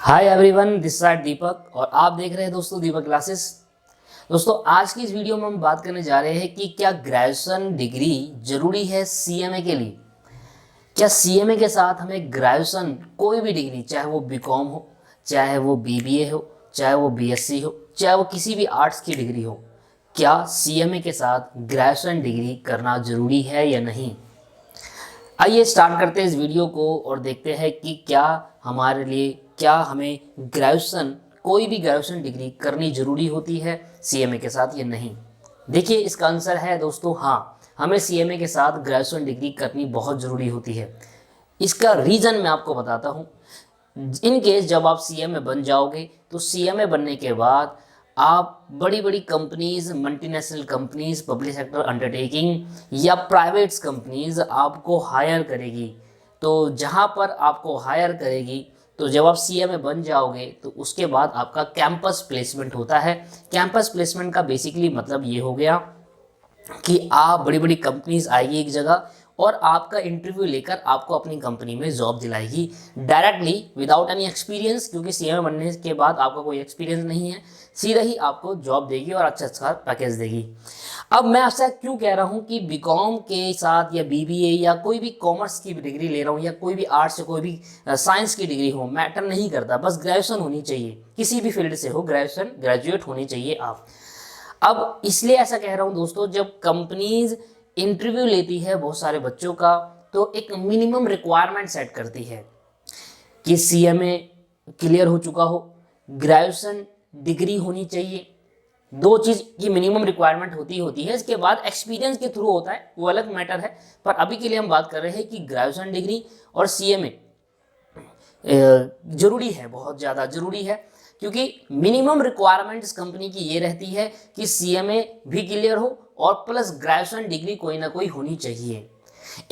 Hi everyone, this side दीपक और आप देख रहे हैं दोस्तों दीपक क्लासेस। दोस्तों आज की इस वीडियो में हम बात करने जा रहे हैं कि क्या ग्रेजुएशन डिग्री जरूरी है सीएमए के लिए। क्या सीएमए के साथ हमें ग्रेजुएशन कोई भी डिग्री, चाहे वो बीकॉम हो, चाहे वो बीबीए हो, चाहे वो बीएससी हो, चाहे वो किसी भी आर्ट्स की डिग्री हो, क्या सीएमए के साथ ग्रेजुएशन डिग्री करना जरूरी है या नहीं। आइए स्टार्ट करते हैं इस वीडियो को और देखते हैं कि क्या हमारे लिए, क्या हमें ग्रेजुएशन, कोई भी ग्रेजुएशन डिग्री करनी ज़रूरी होती है सीएमए के साथ या नहीं। देखिए इसका आंसर है दोस्तों हाँ, हमें सीएमए के साथ ग्रेजुएशन डिग्री करनी बहुत ज़रूरी होती है। इसका रीज़न मैं आपको बताता हूँ। इन केस जब आप सीएमए बन जाओगे तो सीएमए बनने के बाद आप बड़ी बड़ी companies, multinational companies, public sector undertaking या प्राइवेट्स कंपनीज आपको हायर करेगी। तो जहाँ पर आपको हायर करेगी तो जब आप सीएमए बन जाओगे तो उसके बाद आपका कैंपस प्लेसमेंट होता है। कैंपस प्लेसमेंट का बेसिकली मतलब ये हो गया कि आप बड़ी बड़ी कंपनीज आएगी एक जगह और आपका इंटरव्यू लेकर आपको अपनी कंपनी में जॉब दिलाएगी डायरेक्टली विदाउट एनी एक्सपीरियंस, क्योंकि सीएमए बनने के बाद आपका कोई एक्सपीरियंस नहीं है, सीधा ही आपको जॉब देगी और अच्छा पैकेज देगी। अब मैं आपसे क्यों कह रहा हूँ कि बीकॉम के साथ या बीबीए या कोई भी कॉमर्स की डिग्री ले रहा हूँ या कोई भी आर्ट्स या कोई भी साइंस की डिग्री हो, मैटर नहीं करता, बस ग्रेजुएशन होनी चाहिए, किसी भी फील्ड से हो, ग्रेजुएशन ग्रेजुएट होनी चाहिए आप। अब इसलिए ऐसा कह रहा हूँ दोस्तों, जब कंपनीज इंटरव्यू लेती है बहुत सारे बच्चों का तो एक मिनिमम रिक्वायरमेंट सेट करती है कि सीएमए क्लियर हो चुका हो, ग्रेजुएशन डिग्री होनी चाहिए। दो चीज़ की मिनिमम रिक्वायरमेंट होती है। इसके बाद एक्सपीरियंस के थ्रू होता है, वो अलग मैटर है, पर अभी के लिए हम बात कर रहे हैं कि ग्रेजुएशन डिग्री और सीएमए जरूरी है, बहुत ज़्यादा ज़रूरी है, क्योंकि मिनिमम रिक्वायरमेंट इस कंपनी की ये रहती है कि सीएमए भी क्लियर हो और प्लस ग्रेजुएशन डिग्री कोई ना कोई होनी चाहिए।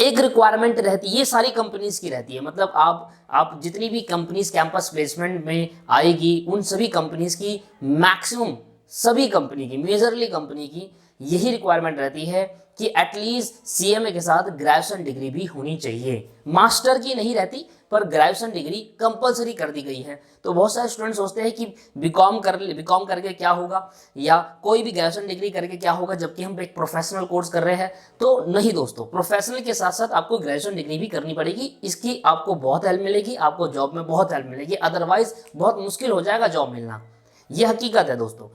एक रिक्वायरमेंट रहती है, ये सारी कंपनीज की रहती है, मतलब आप जितनी भी कंपनीज कैंपस प्लेसमेंट में आएगी उन सभी कंपनीज की, मैक्सिमम सभी कंपनी की, मेजरली कंपनी की यही रिक्वायरमेंट रहती है कि एटलीस्ट सीएमए के साथ ग्रेजुएशन डिग्री भी होनी चाहिए। मास्टर की नहीं रहती पर ग्रेजुएशन डिग्री कंपलसरी कर दी गई है। तो बहुत सारे स्टूडेंट सोचते हैं कि बीकॉम करके क्या होगा या कोई भी ग्रेजुएशन डिग्री करके क्या होगा, जबकि हम एक प्रोफेशनल कोर्स कर रहे हैं। तो नहीं दोस्तों, प्रोफेशनल के साथ साथ आपको ग्रेजुएशन डिग्री भी करनी पड़ेगी। इसकी आपको बहुत हेल्प मिलेगी, आपको जॉब में बहुत हेल्प मिलेगी, अदरवाइज बहुत मुश्किल हो जाएगा जॉब मिलना। यह हकीकत है दोस्तों।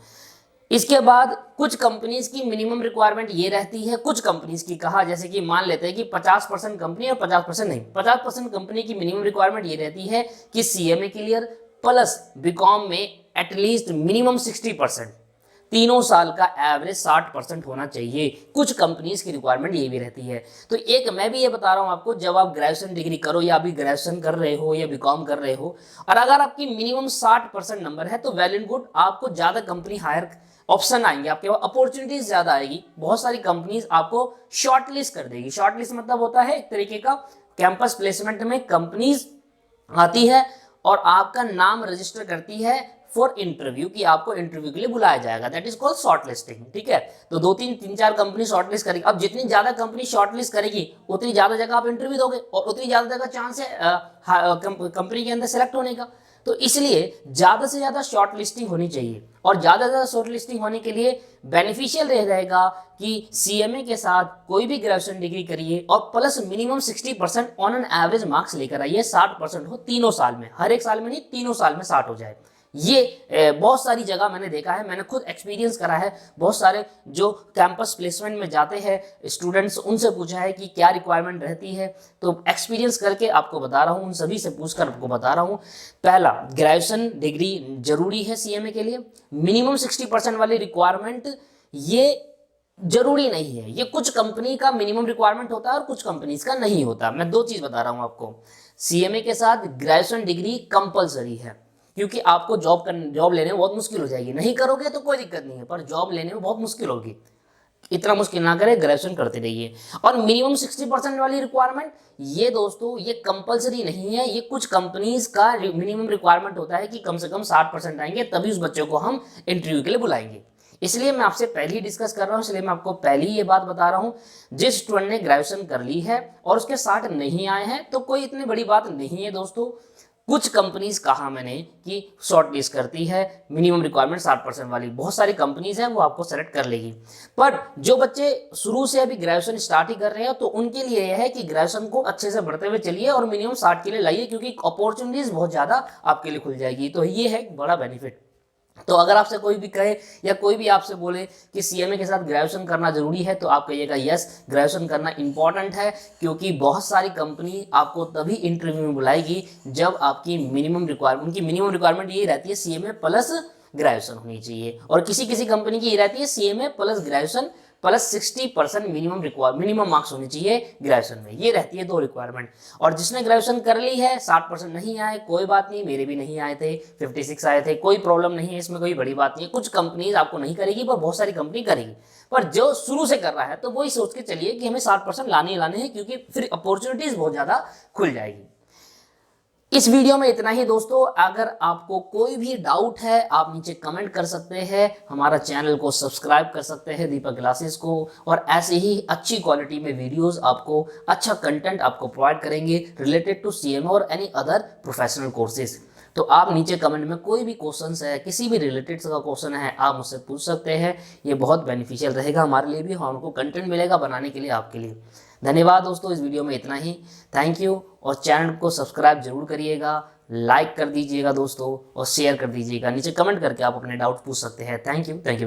इसके बाद कुछ कंपनीज की मिनिमम रिक्वायरमेंट ये रहती है, कुछ कंपनीज की कहा, जैसे कि मान लेते हैं कि 50% कंपनी और 50% नहीं, 50% कंपनी की मिनिमम रिक्वायरमेंट ये रहती है कि सीएमए क्लियर प्लस बीकॉम में एटलीस्ट मिनिमम 60%, तीनों साल का एवरेज 60% होना चाहिए। कुछ कंपनीज की रिक्वायरमेंट ये भी रहती है। तो एक मैं भी ये बता रहा हूँ आपको, जब आप ग्रेजुएशन डिग्री करो या अभी ग्रेजुएशन कर रहे हो या बीकॉम कर रहे हो और अगर आपकी मिनिमम 60% नंबर है तो वेल एंड गुड, आपको ज़्यादा कंपनी हायर ऑप्शन आएंगे, आपके पास अपॉर्चुनिटीज ज़्यादा आएगी, बहुत सारी कंपनीज आपको शॉर्टलिस्ट कर देगी। शॉर्टलिस्ट मतलब होता है एक तरीके का, कैंपस प्लेसमेंट में कंपनीज आती है और आपका नाम रजिस्टर करती है फॉर इंटरव्यू, कि आपको इंटरव्यू के लिए बुलाया जाएगा, दैट इज कॉल्ड शॉर्टलिस्टिंग। ठीक है, तो तीन चार कंपनी शॉर्टलिस्ट करेगी। अब जितनी ज्यादा कंपनी शॉर्टलिस्ट करेगी उतनी ज्यादा जगह आप इंटरव्यू दोगे और उतनी ज्यादा जगह चांस है कंपनी के अंदर सेलेक्ट होने का। तो इसलिए ज्यादा से ज्यादा शॉर्ट लिस्टिंग होनी चाहिए और ज्यादा से ज्यादा शॉर्ट लिस्टिंग होने के लिए बेनिफिशियल रहेगा कि सीएमए के साथ कोई भी ग्रेजुएशन डिग्री करिए और plus minimum 60% on an average marks लेकर आइए। 60% हो तीनों साल में, हर एक साल में नहीं, तीनों साल में 60 हो जाए। ये बहुत सारी जगह मैंने देखा है, मैंने खुद एक्सपीरियंस करा है। बहुत सारे जो कैंपस प्लेसमेंट में जाते हैं स्टूडेंट्स, उनसे पूछा है कि क्या रिक्वायरमेंट रहती है, तो एक्सपीरियंस करके आपको बता रहा हूँ, उन सभी से पूछकर आपको बता रहा हूँ। पहला, ग्रेजुएशन डिग्री जरूरी है सीएमए के लिए। मिनिमम 60% वाली रिक्वायरमेंट ये जरूरी नहीं है, ये कुछ कंपनी का मिनिमम रिक्वायरमेंट होता है और कुछ कंपनीज का नहीं होता। मैं दो चीज बता रहा हूँ आपको, सीएमए के साथ ग्रेजुएशन डिग्री कंपलसरी है, क्योंकि आपको जॉब लेने में बहुत मुश्किल हो जाएगी। नहीं करोगे तो कोई दिक्कत नहीं है, पर जॉब लेने में बहुत मुश्किल होगी। इतना मुश्किल ना करें, ग्रेजुएशन करते रहिए। और मिनिमम 60% वाली रिक्वायरमेंट ये दोस्तों ये कंपलसरी नहीं है, ये कुछ कंपनीज का मिनिमम रिक्वायरमेंट होता है कि कम से कम 60% आएंगे तभी उस बच्चों को हम इंटरव्यू के लिए बुलाएंगे। इसलिए मैं आपसे पहले ही डिस्कस कर रहा हूँ, इसलिए मैं आपको पहले ही ये बात बता रहा हूँ। जिस स्टूडेंट ने ग्रेजुएशन कर ली है और उसके 60 नहीं आए हैं तो कोई इतनी बड़ी बात नहीं है दोस्तों। कुछ कंपनीज कहा मैंने कि शॉर्ट लिस्ट करती है मिनिमम रिक्वायरमेंट 60% वाली, बहुत सारी कंपनीज हैं वो आपको सेलेक्ट कर लेगी। पर जो बच्चे शुरू से अभी ग्रेजुएशन स्टार्ट ही कर रहे हैं तो उनके लिए यह है कि ग्रेजुएशन को अच्छे से बढ़ते हुए चलिए और मिनिमम 60 के लिए लाइए, क्योंकि अपॉर्चुनिटीज बहुत ज़्यादा आपके लिए खुल जाएगी। तो ये है बड़ा बेनिफिट। तो अगर आपसे कोई भी कहे या कोई भी आपसे बोले कि सीएमए के साथ ग्रेजुएशन करना जरूरी है, तो आप कहिएगा यस, ग्रेजुएशन करना इंपॉर्टेंट है, क्योंकि बहुत सारी कंपनी आपको तभी इंटरव्यू में बुलाएगी जब आपकी मिनिमम रिक्वायरमेंट ये रहती है सीएमए प्लस ग्रेजुएशन होनी चाहिए। और किसी किसी कंपनी की ये रहती है CMA plus graduation plus 60% minimum marks होने चाहिए ग्रेजुएशन में। ये रहती है 2 रिक्वायरमेंट। और जिसने ग्रेजुएशन कर ली है 60% नहीं आए, कोई बात नहीं, मेरे भी नहीं आए थे, 56 आए थे, कोई प्रॉब्लम नहीं है, इसमें कोई बड़ी बात नहीं है। कुछ कंपनीज आपको नहीं करेगी पर बहुत सारी कंपनी करेगी। पर जो शुरू से कर रहा है तो वही सोच के चलिए कि हमें 60% लाने हैं, क्योंकि फिर अपॉर्चुनिटीज बहुत ज़्यादा खुल जाएगी। इस वीडियो में इतना ही दोस्तों। अगर आपको कोई भी डाउट है आप नीचे कमेंट कर सकते हैं, हमारा चैनल को सब्सक्राइब कर सकते हैं दीपक क्लासेस को, और ऐसे ही अच्छी क्वालिटी में वीडियोस आपको, अच्छा कंटेंट आपको प्रोवाइड करेंगे रिलेटेड टू सीएमए और एनी अदर प्रोफेशनल कोर्सेज। तो आप नीचे कमेंट में कोई भी क्वेश्चन है, किसी भी रिलेटेड का क्वेश्चन है, आप मुझसे पूछ सकते हैं। ये बहुत बेनिफिशियल रहेगा हमारे लिए भी, हमको कंटेंट मिलेगा बनाने के लिए आपके लिए। धन्यवाद दोस्तों, इस वीडियो में इतना ही। Thank you. और चैनल को सब्सक्राइब जरूर करिएगा, लाइक कर दीजिएगा दोस्तों, और शेयर कर दीजिएगा। नीचे कमेंट करके आप अपने डाउट पूछ सकते हैं। Thank you very